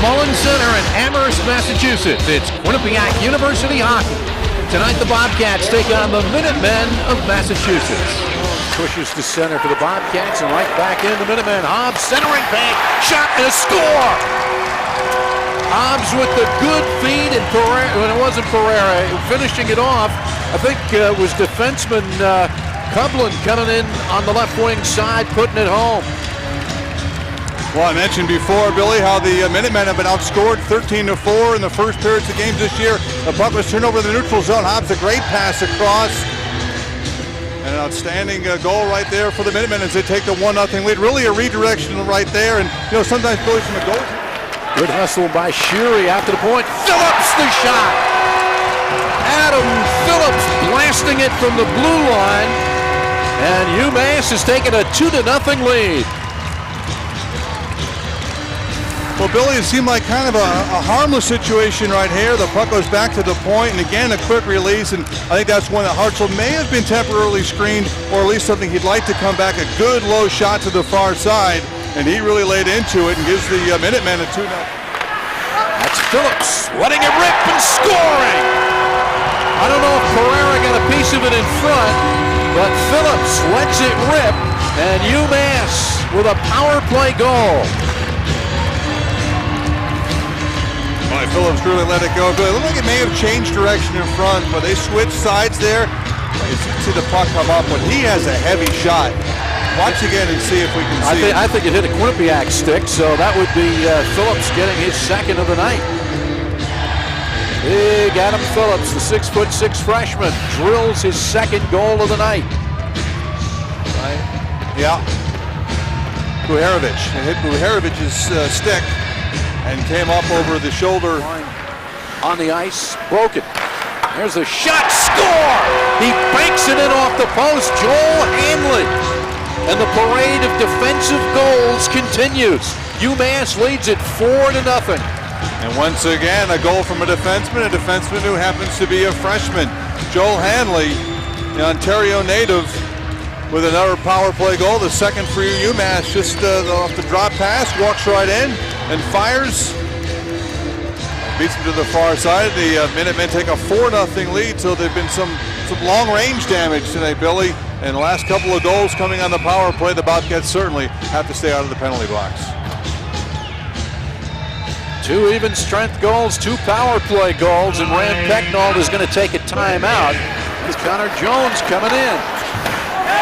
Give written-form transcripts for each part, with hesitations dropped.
Mullins Center in Amherst, Massachusetts. It's Quinnipiac University hockey. Tonight the Bobcats take on the Minutemen of Massachusetts. Pushes to center for the Bobcats and right back in the Minutemen. Hobbs centering bank, shot and a score! Hobbs with the good feed, and Pereira, when it wasn't Pereira, finishing it off. I think it was defenseman Kublin coming in on the left wing side, putting it home. Well, I mentioned before, Billy, how the Minutemen have been outscored 13-4 in the first periods of games this year. The puck was turned over the neutral zone. Hobbs, a great pass across. And an outstanding goal right there for the Minutemen as they take the 1-0 lead. Really a redirection right there. And, you know, sometimes, Billy, from a goal. Good hustle by Sheary after the point. Phillips the shot. Adam Phillips blasting it from the blue line. And UMass has taken a 2-0 lead. Well, Billy, it seemed like kind of a harmless situation right here. The puck goes back to the point, and again, a quick release, and I think that's one that Hartzell may have been temporarily screened, or at least something he'd like to come back. A good low shot to the far side, and he really laid into it and gives the Minutemen a 2-0. That's Phillips letting it rip and scoring. I don't know if Pereira got a piece of it in front, but Phillips lets it rip, and UMass with a power play goal. Phillips really let it go. It looked like it may have changed direction in front, but they switched sides there. You see the puck come up, but he has a heavy shot. Watch again and see if we can see. I think it hit a Quinnipiac stick, so that would be Phillips getting his second of the night. Big Adam Phillips, the 6'6" freshman, drills his second goal of the night. Right. Yeah. Buharovich. It hit Buharovich's stick and came up over the shoulder. On the ice, broken. There's a shot, score! He banks it in off the post, Joel Hanley. And the parade of defensive goals continues. UMass leads it 4-0. And once again, a goal from a defenseman who happens to be a freshman. Joel Hanley, the Ontario native, with another power play goal, the second for UMass, just off the drop pass, walks right in and fires. Beats him to the far side. The Minutemen take a 4-0 lead, so there've been some long-range damage today, Billy. And the last couple of goals coming on the power play, the Bobcats certainly have to stay out of the penalty box. 2 even strength goals, 2 power play goals, and Rand Pecknold is going to take a timeout. As Connor Jones coming in.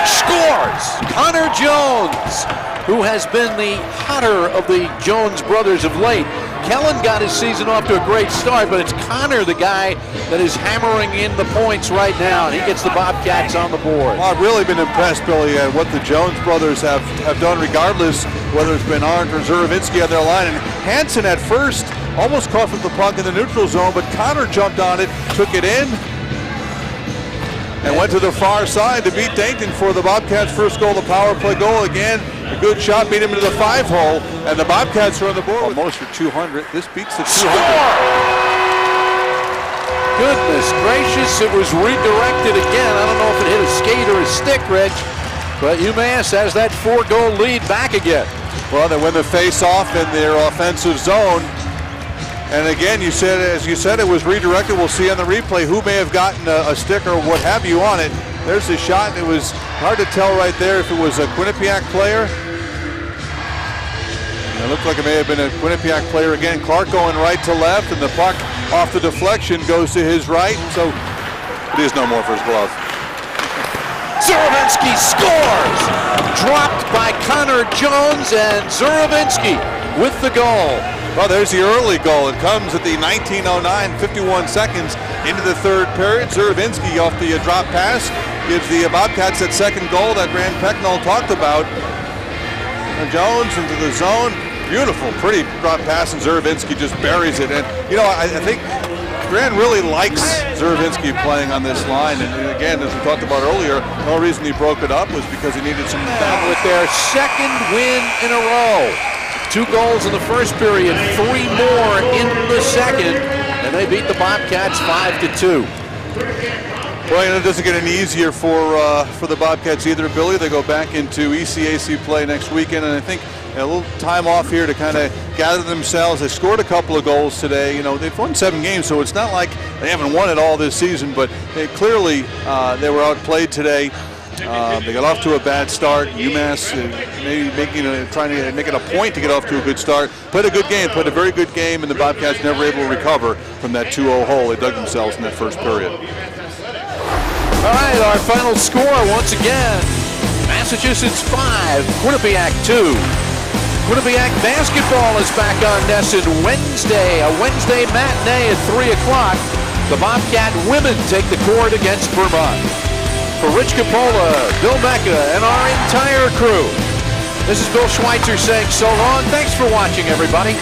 Scores! Connor Jones, who has been the hotter of the Jones brothers of late. Kellen got his season off to a great start, but it's Connor, the guy that is hammering in the points right now, and he gets the Bobcats on the board. Well, I've really been impressed, Billy, at what the Jones brothers have done, regardless whether it's been Arndt or Zuravinsky on their line. And Hansen at first almost caught with the puck in the neutral zone, but Connor jumped on it, took it in, and went to the far side to beat Dankton for the Bobcats' first goal, the power play goal. Again, a good shot, beat him into the 5-hole, and the Bobcats are on the board. Almost for 200. This beats the 200. Score! Goodness gracious, it was redirected again. I don't know if it hit a skate or a stick, Reg, but UMass has that 4-goal lead back again. Well, they win the face-off in their offensive zone. And again, as you said, it was redirected. We'll see on the replay who may have gotten a stick or what have you on it. There's the shot, and it was hard to tell right there if it was a Quinnipiac player. It looked like it may have been a Quinnipiac player again. Clark going right to left, and the puck off the deflection goes to his right. So it is no more for his glove. Zuravinsky scores! Dropped by Connor Jones, and Zuravinsky with the goal. Well, there's the early goal. It comes at the 19:09, 51 seconds into the third period. Zuravinsky off the drop pass gives the Bobcats that second goal that Rand Pecknold talked about. And Jones into the zone. Beautiful, pretty drop pass, and Zuravinsky just buries it. And, you know, I think Rand really likes Zuravinsky playing on this line. And again, as we talked about earlier, the only reason he broke it up was because he needed some balance. With their second win in a row. 2 goals in the first period, 3 more in the second, and they beat the Bobcats 5-2. Well, it doesn't get any easier for the Bobcats either, Billy. They go back into ECAC play next weekend, and I think a little time off here to kind of gather themselves. They scored a couple of goals today. They've won 7 games, so it's not like they haven't won it all this season, but they clearly they were outplayed today. They got off to a bad start. UMass maybe trying to make it a point to get off to a good start. Played a good game, played a very good game, and the Bobcats never able to recover from that 2-0 hole they dug themselves in that first period. All right, our final score once again, Massachusetts 5, Quinnipiac 2. Quinnipiac basketball is back on Nesson Wednesday, a Wednesday matinee at 3 o'clock. The Bobcat women take the court against Vermont. For Rich Capola, Bill Mecca, and our entire crew, this is Bill Schweitzer saying so long. Thanks for watching, everybody.